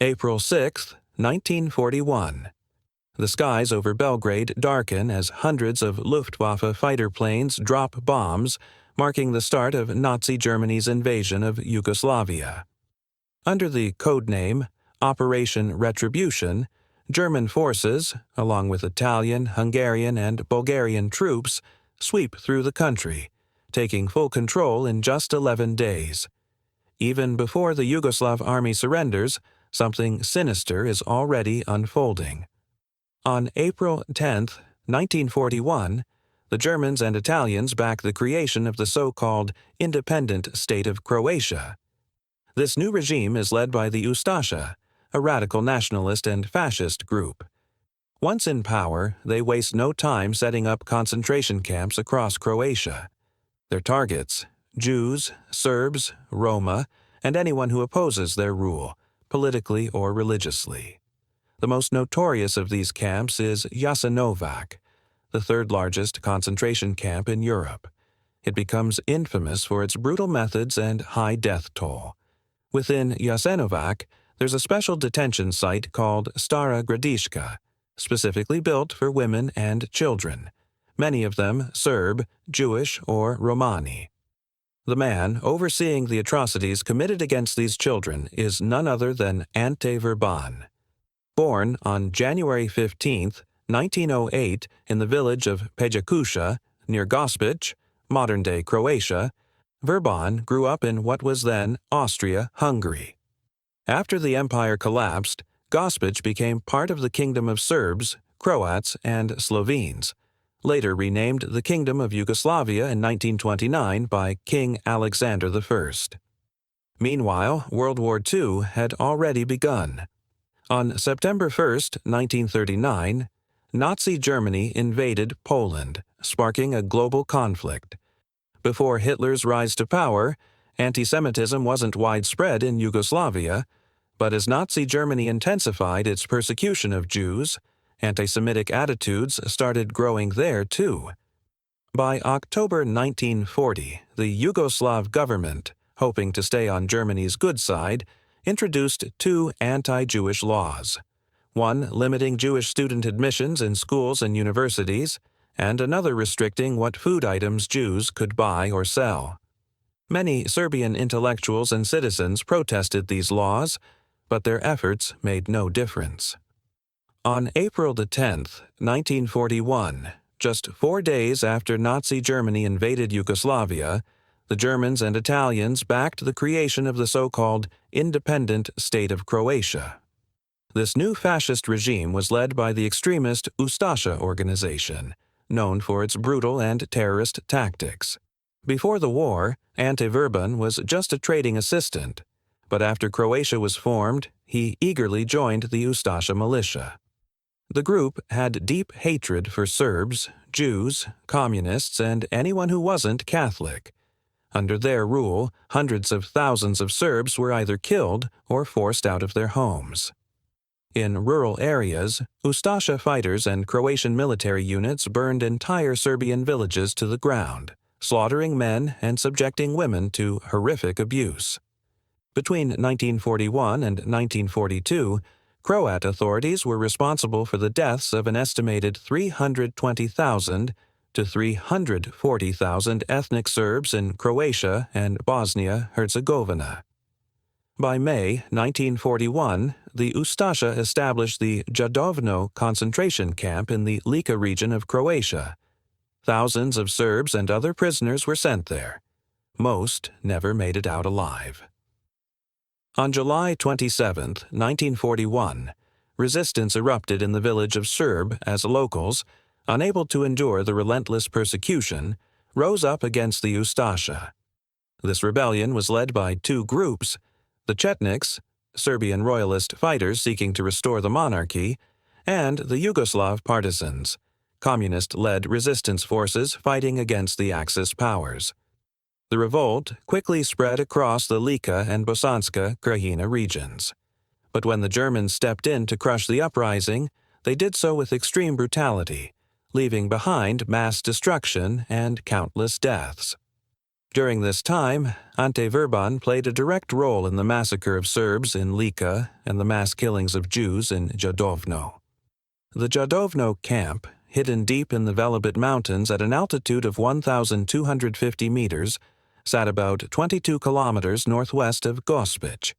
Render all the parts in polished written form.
April 6, 1941. The skies over Belgrade darken as hundreds of Luftwaffe fighter planes drop bombs, marking the start of Nazi Germany's invasion of Yugoslavia. Under the codename Operation Retribution, German forces, along with Italian, Hungarian, and Bulgarian troops, sweep through the country, taking full control in just 11 days. Even before the Yugoslav army surrenders, something sinister is already unfolding. On April 10, 1941, the Germans and Italians back the creation of the so-called independent state of Croatia. This new regime is led by the Ustasha, a radical nationalist and fascist group. Once in power, they waste no time setting up concentration camps across Croatia. Their targets: Jews, Serbs, Roma, and anyone who opposes their rule, politically or religiously. The most notorious of these camps is Jasenovac, the third largest concentration camp in Europe. It becomes infamous for its brutal methods and high death toll. Within Jasenovac, there's a special detention site called Stara Gradiška, specifically built for women and children, many of them Serb, Jewish, or Romani. The man overseeing the atrocities committed against these children is none other than Ante Vrban. Born on January 15, 1908, in the village of Pejakusha, near Gospić, modern-day Croatia, Vrban grew up in what was then Austria-Hungary. After the empire collapsed, Gospić became part of the Kingdom of Serbs, Croats, and Slovenes, later renamed the Kingdom of Yugoslavia in 1929 by King Alexander I. Meanwhile, World War II had already begun. On September 1, 1939, Nazi Germany invaded Poland, sparking a global conflict. Before Hitler's rise to power, anti-Semitism wasn't widespread in Yugoslavia, but as Nazi Germany intensified its persecution of Jews, anti-Semitic attitudes started growing there too. By October 1940, the Yugoslav government, hoping to stay on Germany's good side, introduced two anti-Jewish laws, one limiting Jewish student admissions in schools and universities, and another restricting what food items Jews could buy or sell. Many Serbian intellectuals and citizens protested these laws, but their efforts made no difference. On April 10, 1941, just 4 days after Nazi Germany invaded Yugoslavia, the Germans and Italians backed the creation of the so-called independent state of Croatia. This new fascist regime was led by the extremist Ustasha organization, known for its brutal and terrorist tactics. Before the war, Ante Vrban was just a trading assistant, but after Croatia was formed, he eagerly joined the Ustasha militia. The group had deep hatred for Serbs, Jews, communists, and anyone who wasn't Catholic. Under their rule, hundreds of thousands of Serbs were either killed or forced out of their homes. In rural areas, Ustasha fighters and Croatian military units burned entire Serbian villages to the ground, slaughtering men and subjecting women to horrific abuse. Between 1941 and 1942, Croat authorities were responsible for the deaths of an estimated 320,000 to 340,000 ethnic Serbs in Croatia and Bosnia-Herzegovina. By May 1941, the Ustasha established the Jadovno concentration camp in the Lika region of Croatia. Thousands of Serbs and other prisoners were sent there. Most never made it out alive. On July 27, 1941, resistance erupted in the village of Serb as locals, unable to endure the relentless persecution, rose up against the Ustasha. This rebellion was led by two groups: the Chetniks, Serbian royalist fighters seeking to restore the monarchy, and the Yugoslav partisans, communist-led resistance forces fighting against the Axis powers. The revolt quickly spread across the Lika and Bosanska Krajina regions. But when the Germans stepped in to crush the uprising, they did so with extreme brutality, leaving behind mass destruction and countless deaths. During this time, Ante Vrban played a direct role in the massacre of Serbs in Lika and the mass killings of Jews in Jadovno. The Jadovno camp, hidden deep in the Velebit Mountains at an altitude of 1,250 meters, sat about 22 kilometers northwest of Gospic.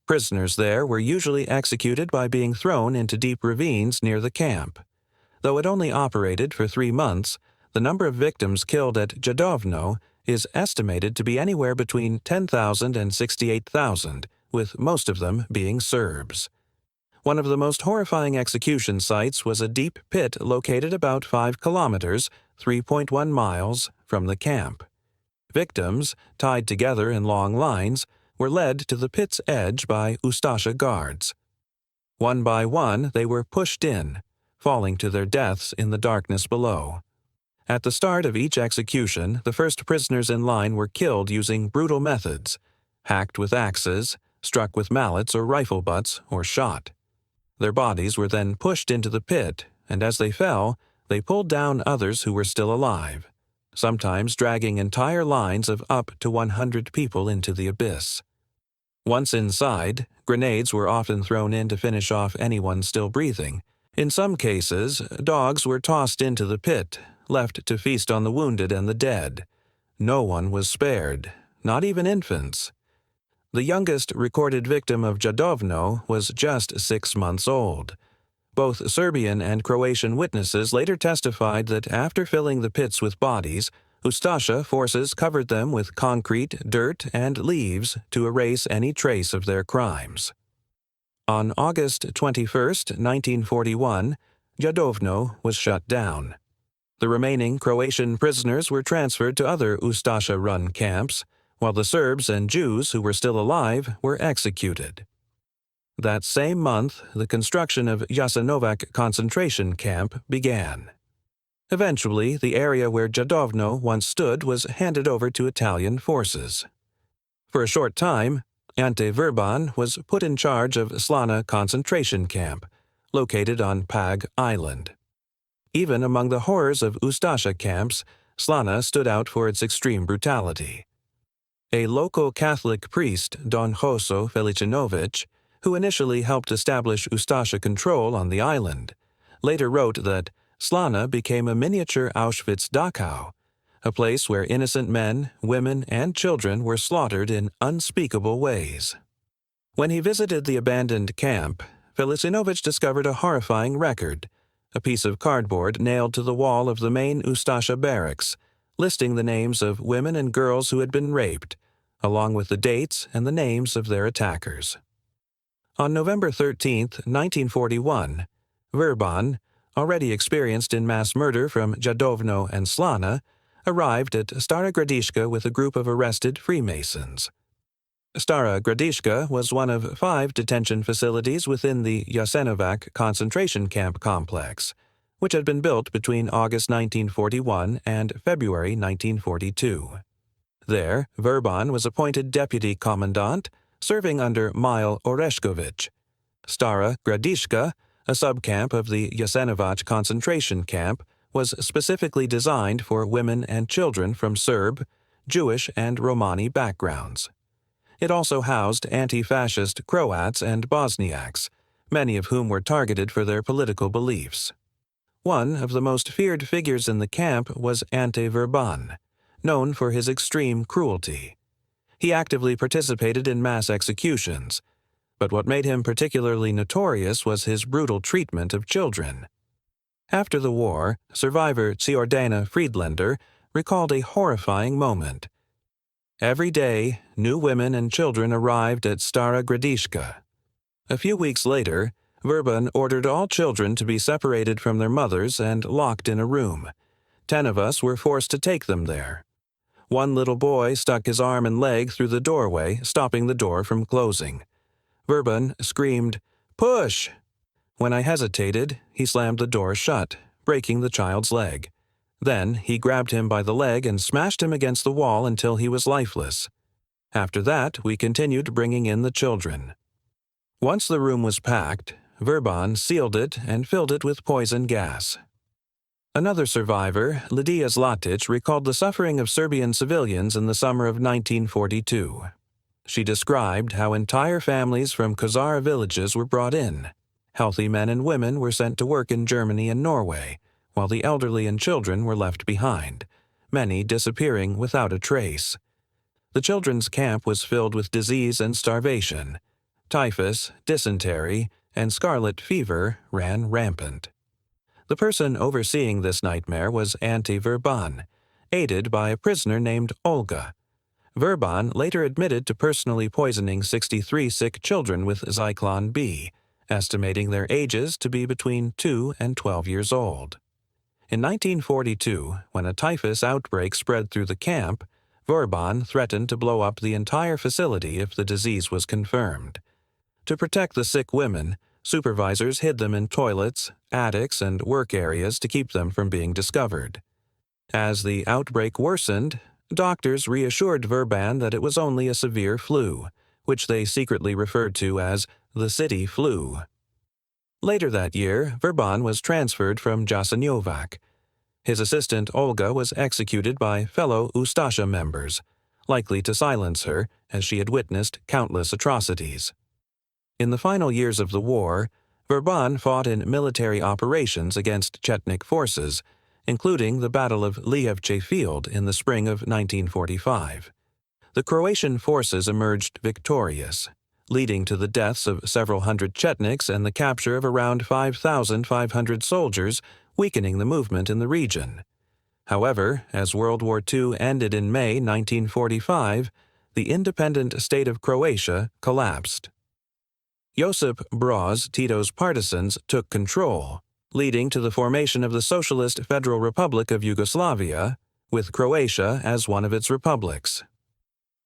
Prisoners there were usually executed by being thrown into deep ravines near the camp. Though it only operated for 3 months, the number of victims killed at Jadovno is estimated to be anywhere between 10,000 and 68,000, with most of them being Serbs. One of the most horrifying execution sites was a deep pit located about 5 kilometers, 3.1 miles, from the camp. Victims, tied together in long lines, were led to the pit's edge by Ustasha guards. One by one, they were pushed in, falling to their deaths in the darkness below. At the start of each execution, the first prisoners in line were killed using brutal methods, hacked with axes, struck with mallets or rifle butts, or shot. Their bodies were then pushed into the pit, and as they fell, they pulled down others who were still alive, sometimes dragging entire lines of up to 100 people into the abyss. Once inside, grenades were often thrown in to finish off anyone still breathing. In some cases, dogs were tossed into the pit, left to feast on the wounded and the dead. No one was spared, not even infants. The youngest recorded victim of Jadovno was just 6 months old. Both Serbian and Croatian witnesses later testified that after filling the pits with bodies, Ustasha forces covered them with concrete, dirt, and leaves to erase any trace of their crimes. On August 21, 1941, Jadovno was shut down. The remaining Croatian prisoners were transferred to other Ustasha-run camps, while the Serbs and Jews who were still alive were executed. That same month, the construction of Jasenovac concentration camp began. Eventually, the area where Jadovno once stood was handed over to Italian forces. For a short time, Ante Vrban was put in charge of Slana concentration camp, located on Pag Island. Even among the horrors of Ustasha camps, Slana stood out for its extreme brutality. A local Catholic priest, Don Joso Felicinovic, who initially helped establish Ustasha control on the island, later wrote that Slana became a miniature Auschwitz-Dachau, a place where innocent men, women, and children were slaughtered in unspeakable ways. When he visited the abandoned camp, Felicinovic discovered a horrifying record, a piece of cardboard nailed to the wall of the main Ustasha barracks, listing the names of women and girls who had been raped, along with the dates and the names of their attackers. On November 13, 1941, Vrban, already experienced in mass murder from Jadovno and Slana, arrived at Stara Gradiška with a group of arrested Freemasons. Stara Gradiška was one of 5 detention facilities within the Jasenovac concentration camp complex, which had been built between August 1941 and February 1942. There, Vrban was appointed deputy commandant, serving under Mile Oreshkovic. Stara Gradiška, a subcamp of the Jasenovac concentration camp, was specifically designed for women and children from Serb, Jewish, and Romani backgrounds. It also housed anti-fascist Croats and Bosniaks, many of whom were targeted for their political beliefs. One of the most feared figures in the camp was Ante Vrban, known for his extreme cruelty. He actively participated in mass executions, but what made him particularly notorious was his brutal treatment of children. After the war, survivor Tsiordana Friedlander recalled a horrifying moment. Every day, new women and children arrived at Stara Gradiška. A few weeks later, Vrban ordered all children to be separated from their mothers and locked in a room. 10 of us were forced to take them there. One little boy stuck his arm and leg through the doorway, stopping the door from closing. Vrban screamed, "Push!" When I hesitated, he slammed the door shut, breaking the child's leg. Then he grabbed him by the leg and smashed him against the wall until he was lifeless. After that, we continued bringing in the children. Once the room was packed, Vrban sealed it and filled it with poison gas. Another survivor, Lidija Zlatic, recalled the suffering of Serbian civilians in the summer of 1942. She described how entire families from Kozara villages were brought in. Healthy men and women were sent to work in Germany and Norway, while the elderly and children were left behind, many disappearing without a trace. The children's camp was filled with disease and starvation. Typhus, dysentery, and scarlet fever ran rampant. The person overseeing this nightmare was Ante Vrban, aided by a prisoner named Olga. Vrban later admitted to personally poisoning 63 sick children with Zyklon B, estimating their ages to be between 2 and 12 years old. In 1942, when a typhus outbreak spread through the camp, Vrban threatened to blow up the entire facility if the disease was confirmed. To protect the sick women, supervisors hid them in toilets, attics, and work areas to keep them from being discovered. As the outbreak worsened, doctors reassured Vrban that it was only a severe flu, which they secretly referred to as the city flu. Later that year, Vrban was transferred from Jasenovac. His assistant Olga was executed by fellow Ustasha members, likely to silence her as she had witnessed countless atrocities. In the final years of the war, Vrban fought in military operations against Chetnik forces, including the Battle of Lijevce Field in the spring of 1945. The Croatian forces emerged victorious, leading to the deaths of several hundred Chetniks and the capture of around 5,500 soldiers, weakening the movement in the region. However, as World War II ended in May 1945, the independent state of Croatia collapsed. Josip Broz Tito's partisans took control, leading to the formation of the Socialist Federal Republic of Yugoslavia, with Croatia as one of its republics.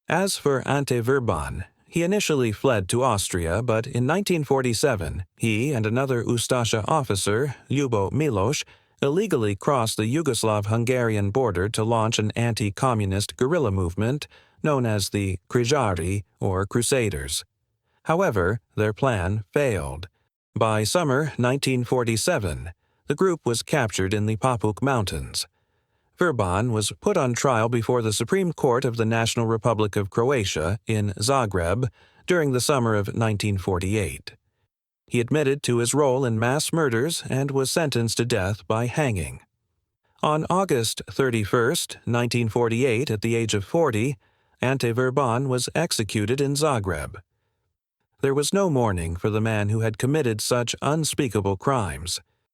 As for Ante Vrban, he initially fled to Austria, but in 1947, he and another Ustasha officer, Ljubo Miloš, illegally crossed the Yugoslav-Hungarian border to launch an anti-communist guerrilla movement known as the Križari, or Crusaders. However, their plan failed. By summer 1947, the group was captured in the Papuk Mountains. Vrban was put on trial before the Supreme Court of the National Republic of Croatia in Zagreb during the summer of 1948. He admitted to his role in mass murders and was sentenced to death by hanging. On August 31, 1948, at the age of 40, Ante Vrban was executed in Zagreb. There was no mourning for the man who had committed such unspeakable crimes.